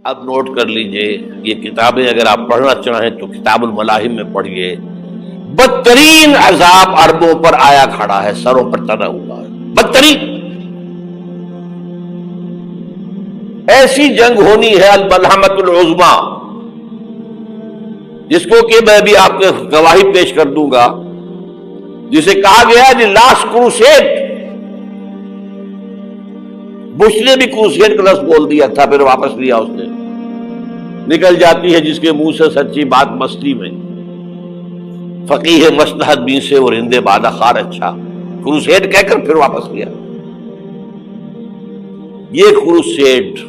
اب نوٹ کر لیجئے، یہ کتابیں اگر آپ پڑھنا چاہیں تو کتاب الملاحم میں پڑھیے، بدترین عذاب عربوں پر آیا کھڑا ہے، سروں پر تنا ہوا ہے، بدترین ایسی جنگ ہونی ہے الملحمۃ العظمی، جس کو کہ میں بھی آپ کو گواہی پیش کر دوں گا، جسے کہا گیا ہے دی لاسٹ کروسیڈ۔ بش نے بھی کروسیڈ کا لفظ بول دیا تھا، پھر واپس لیا اس نے۔ نکل جاتی ہے جس کے منہ سے سچی بات مستی میں، فقیہ مصلحت بین سے اور ہندے بادہ خار اچھا، کروسیڈ کہہ کر پھر واپس لیا۔ یہ کروسیڈ،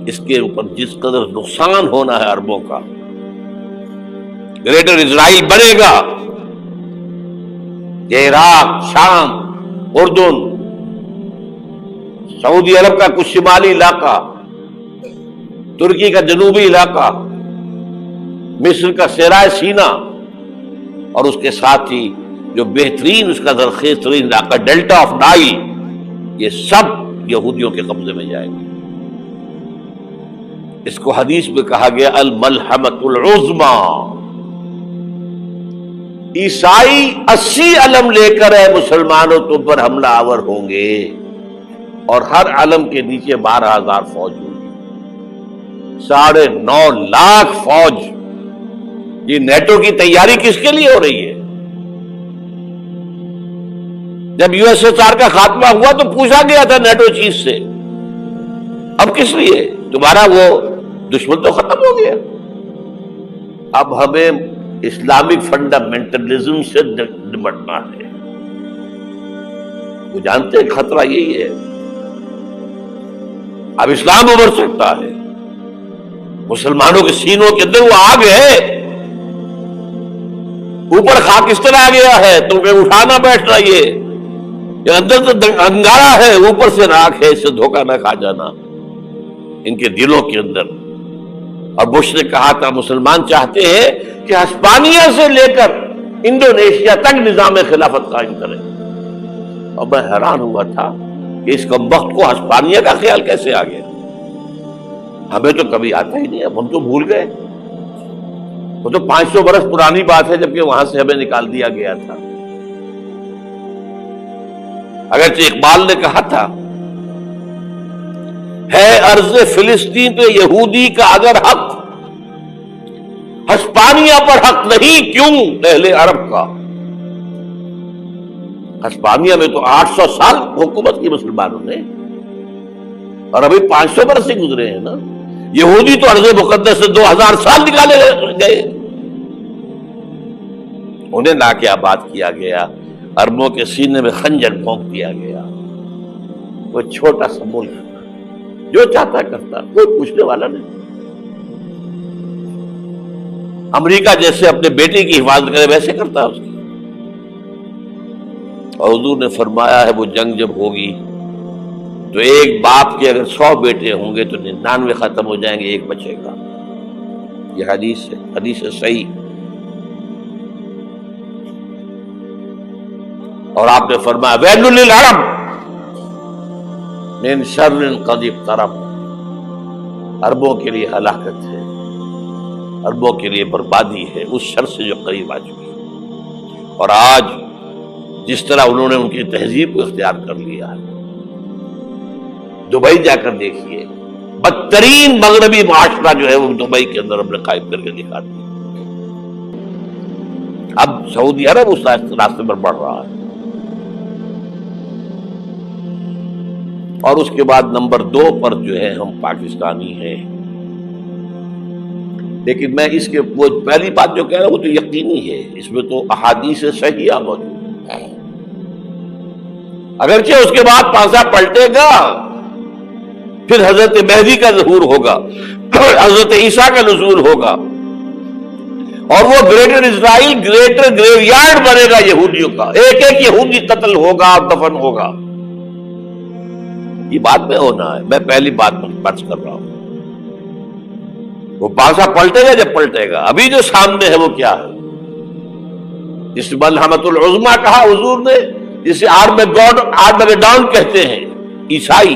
اس کے اوپر جس قدر نقصان ہونا ہے عربوں کا، گریٹر اسرائیل بنے گا، یہ عراق، شام، اردن، سعودی عرب کا کچھ شمالی علاقہ، ترکی کا جنوبی علاقہ، مصر کا صحرائے سینا، اور اس کے ساتھ ہی جو بہترین اس کا زرخیز ترین علاقہ ڈیلٹا آف نائل، یہ سب یہودیوں کے قبضے میں جائے گا۔ اس کو حدیث میں کہا گیا الملحمۃ العظمی۔ عیسائی 80 علم لے کر ہے مسلمانوں تم پر حملہ آور ہوں گے، اور ہر علم کے نیچے 12,000 فوج ہوگی، 9.5 لاکھ فوج۔ یہ نیٹو کی تیاری کس کے لیے ہو رہی ہے؟ جب یو ایس ایس آر کا خاتمہ ہوا تو پوچھا گیا تھا نیٹو چیف سے، اب کس لیے؟ تمہارا وہ دشمن تو ختم ہو گیا، اب ہمیں اسلامک فنڈامنٹلزم سے نمٹنا ہے۔ وہ جانتے ہیں خطرہ یہی ہے، اب اسلام ابھر سکتا ہے، مسلمانوں کے سینوں کے اندر وہ آگ ہے، اوپر خاکستر آ گیا ہے، تمہیں اٹھانا بیٹھنا، یہ اندر تو انگارہ ہے، اوپر سے راکھ ہے، اس سے دھوکہ نہ کھا جانا ان کے دلوں کے اندر۔ اور بش نے کہا تھا مسلمان چاہتے ہیں کہ ہسپانیہ سے لے کر انڈونیشیا تک نظام خلافت قائم کریں، اور میں حیران ہوا تھا کہ اس کمبخت کو ہسپانیہ کا خیال کیسے آ گیا؟ ہمیں تو کبھی آتا ہی نہیں، اب ہم تو بھول گئے، وہ تو 500 برس پرانی بات ہے، جبکہ وہاں سے ہمیں نکال دیا گیا تھا۔ اگرچہ اقبال نے کہا تھا ہے ارض فلسطین پہ یہودی کا اگر حق، ہسپانیہ پر حق نہیں کیوں اہل عرب کا؟ ہسپانیہ میں تو 800 سال حکومت کی مسلمانوں نے، اور ابھی 500 برس سے گزرے ہیں نا۔ یہودی تو ارض مقدس سے 2000 سال نکالے گئے، انہیں نہ کیا بات کیا گیا، عربوں کے سینے میں خنجر بھونک دیا گیا۔ وہ چھوٹا سا ملک جو چاہتا کرتا، کوئی پوچھنے والا نہیں۔ امریکہ جیسے اپنے بیٹے کی حفاظت کرے ویسے کرتا ہے اس کی۔ اور حضور نے فرمایا ہے وہ جنگ جب ہوگی تو ایک باپ کے اگر 100 بیٹے ہوں گے تو 99 ختم ہو جائیں گے، ایک بچے گا۔ یہ حدیث ہے، حدیث ہے صحیح۔ اور آپ نے فرمایا ویل للعرب من شر قد اقترب، عربوں کے لیے ہلاکت ہے، عربوں کے لیے بربادی ہے اس شر سے جو قریب آ چکی۔ اور آج جس طرح انہوں نے ان کی تہذیب کو اختیار کر لیا ہے، دبئی جا کر دیکھیے، بدترین مغربی معاشرہ جو ہے وہ دبئی کے اندر ہم نے قائم کر کے دکھا دیا۔ اب سعودی عرب اس راستے پر بڑھ رہا ہے۔ اور اس کے بعد نمبر 2 پر جو ہے ہم پاکستانی ہیں، لیکن میں اس کے وہ پہلی بات جو کہہ رہا ہوں وہ تو یقینی ہے، اس میں تو احادیث صحیحہ موجود ہے۔ اگرچہ اس کے بعد پانسا پلٹے گا، پھر حضرت مہدی کا ظہور ہوگا، حضرت عیسیٰ کا نزول ہوگا، اور وہ گریٹر اسرائیل گریٹر گریو یارڈ بنے گا یہودیوں کا، ایک ایک یہودی قتل ہوگا اور دفن ہوگا۔ یہ بات میں ہونا ہے، میں پہلی بات پر کر رہا ہوں۔ وہ پانسا پلٹے گا جب پلٹے گا، ابھی جو سامنے ہے وہ کیا ہے؟ جس ملحمۃ العظمی کہا حضور نے، جسے آرمیگیڈون کہتے ہیں عیسائی،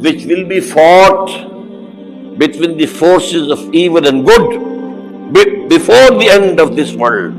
which will be fought between the forces of evil and good before the end of this world.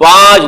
5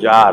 4,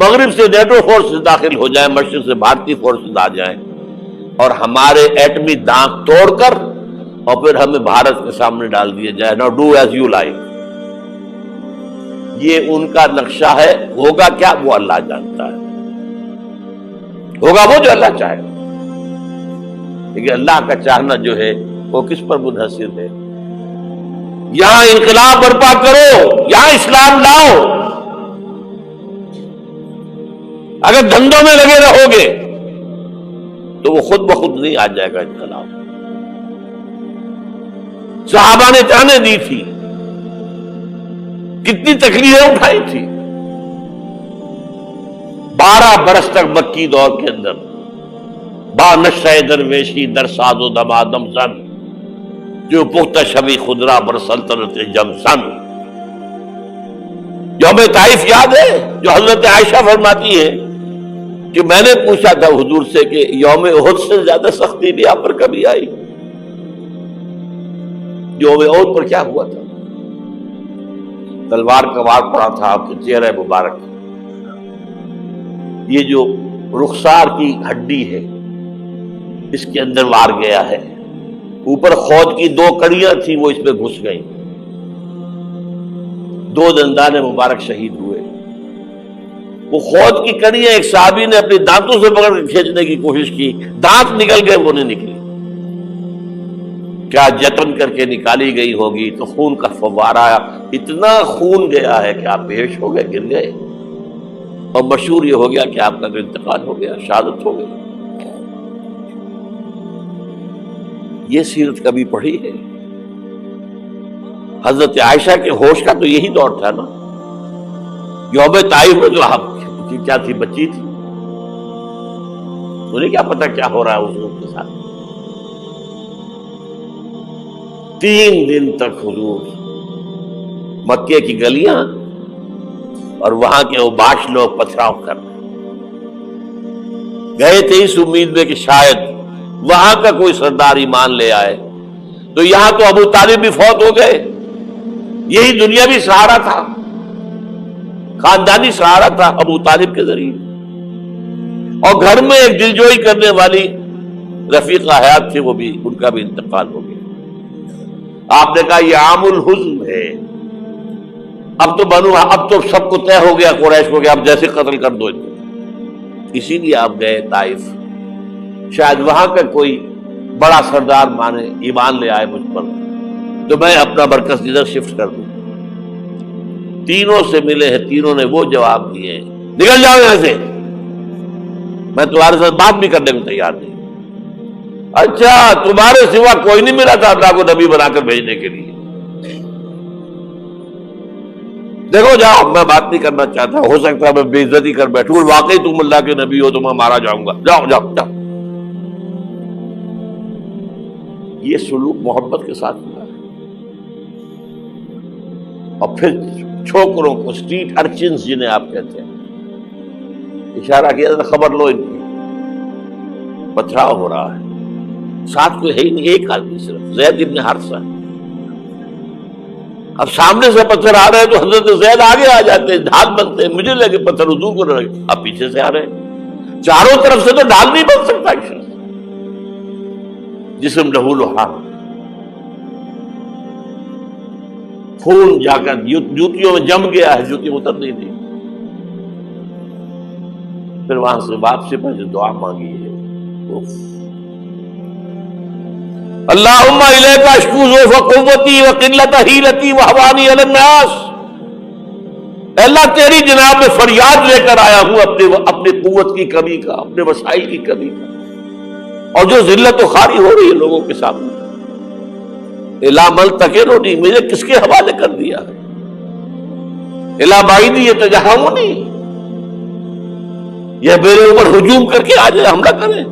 مغرب سے نیٹو فورسز داخل ہو جائیں، مشرق سے بھارتی فورسز آ جائیں اور ہمارے ایٹمی دانت توڑ کر اور پھر ہمیں بھارت کے سامنے ڈال دیا جائے، نو ڈو ایز یو لائک. یہ ان کا نقشہ ہے. ہوگا کیا وہ اللہ جانتا ہے، ہوگا وہ جو اللہ چاہے. لیکن اللہ کا چاہنا جو ہے وہ کس پر منحصر ہے؟ یہاں انقلاب برپا کرو، یہاں اسلام لاؤ. اگر دھندوں میں لگے رہو گے تو وہ خود بخود نہیں آ جائے گا انقلاب. صحابہ نے جانیں دی تھی، کتنی تکلیفیں اٹھائی تھی. 12 برس تک مکی دور کے اندر با نشہ درویشی در ساز و دمادم زن، جو پختہ شبی خدرا بر سلطنت جم سن. یوم طائف یاد ہے جو حضرت عائشہ فرماتی ہے کہ میں نے پوچھا تھا حضور سے کہ یوم احد سے زیادہ سختی بھی آپ پر کبھی آئی؟ یوم احد پر کیا ہوا تھا؟ تلوار کا وار پڑا تھا آپ کے چہرہ مبارک. یہ جو رخسار کی ہڈی ہے اس کے اندر وار گیا ہے. اوپر خود کی 2 کڑیاں تھیں، وہ اس میں گھس گئیں. 2 دندان مبارک شہید ہوئے. وہ خود کی کڑیاں ایک صحابی نے اپنے دانتوں سے پکڑ کے کھینچنے کی کوشش کی، دانت نکل گئے، وہ نہیں نکلی. کیا جتن کر کے نکالی گئی ہوگی تو خون کا فوارہ، اتنا خون گیا ہے کہ آپ بے ہوش ہو گئے، گر گئے. اور مشہور یہ ہو گیا کہ آپ کا انتقال ہو گیا، شہادت ہو گئی. یہ سیرت کبھی پڑھی ہے؟ حضرت عائشہ کے ہوش کا تو یہی دور تھا نا. یوم طائف میں جو آپ کیا تھی، بچی تھی، انہیں کیا پتا کیا ہو رہا ہے اس لوگ کے ساتھ. 3 دن تک حضور مکے کی گلیاں اور وہاں کے اوباش لوگ پتھراؤ کر گئے تھے اس امید میں کہ شاید وہاں کا کوئی سردار ایمان لے آئے. تو یہاں تو ابو طالب بھی فوت ہو گئے. یہی دنیا بھی سہارا تھا، خاندانی سہارا تھا ابو طالب کے ذریعے. اور گھر میں ایک دلجوئی کرنے والی رفیقہ حیات تھی، وہ بھی، ان کا بھی انتقال ہو گیا. آپ نے کہا یہ عام الحزن ہے. اب تو سب کو طے ہو گیا قریش کو کہ اب جیسے قتل کر دو. اسی لیے آپ گئے طائف، شاید وہاں کا کوئی بڑا سردار مانے، ایمان لے آئے مجھ پر، تو میں اپنا مرکز ادھر شفٹ کر دوں. تینوں سے ملے ہیں، تینوں نے وہ جواب دیے ہیں، نکل جاؤ یہاں سے، میں تمہارے ساتھ بات بھی کرنے کو تیار نہیں. اچھا، تمہارے سوا کوئی نہیں ملا تھا اللہ کو نبی بنا کر بھیجنے کے لیے؟ دیکھو جاؤ، میں بات نہیں کرنا چاہتا، ہو سکتا ہے میں بے عزتی کر بیٹھوں، واقعی تم اللہ کے نبی ہو تو میں مارا جاؤں گا. جاؤ جاؤ جاؤ. یہ سلوک محبت کے ساتھ ہوا ہے. اور پھر چھوکروں کو، اسٹریٹ ارچنز جنہیں آپ کہتے ہیں، اشارہ کیا تھا، خبر لو ان کی، پتھراؤ ہو رہا ہے. ساتھ کوئی ہے ہی نہیں، ایک آدمی صرف، زید ابن حارثہ. اب سامنے سے پتھر آ رہے ہیں تو حضرت زید آگے آ جاتے ہیں، ڈھال بنتے ہیں. مجھے لگے پتھر حضور کو لگے، اب پیچھے سے آ رہے ہیں. چاروں طرف سے تو ڈھال نہیں بن سکتا. جسم لہو لہاب، خون جا کر جوتیوں میں جم گیا ہے، جوتی اتر نہیں تھی. پھر وہاں سے واپسی پر جو دعا مانگی ہے، اللہم الیک اشکو ضعف قوتی وقلت حیلتی وہوانی علی الناس. اللہ تیری جناب میں فریاد لے کر آیا ہوں اپنی قوت کی کمی کا، اپنے وسائل کی کمی کا، اور جو ذلت و خواری ہو رہی ہے لوگوں کے سامنے. الا من تکلنی، مجھے کس کے حوالے کر دیا ہے؟ الا بعیدی یتجہمنی، یہ میرے اوپر ہجوم کر کے آ جائے، حملہ کریں.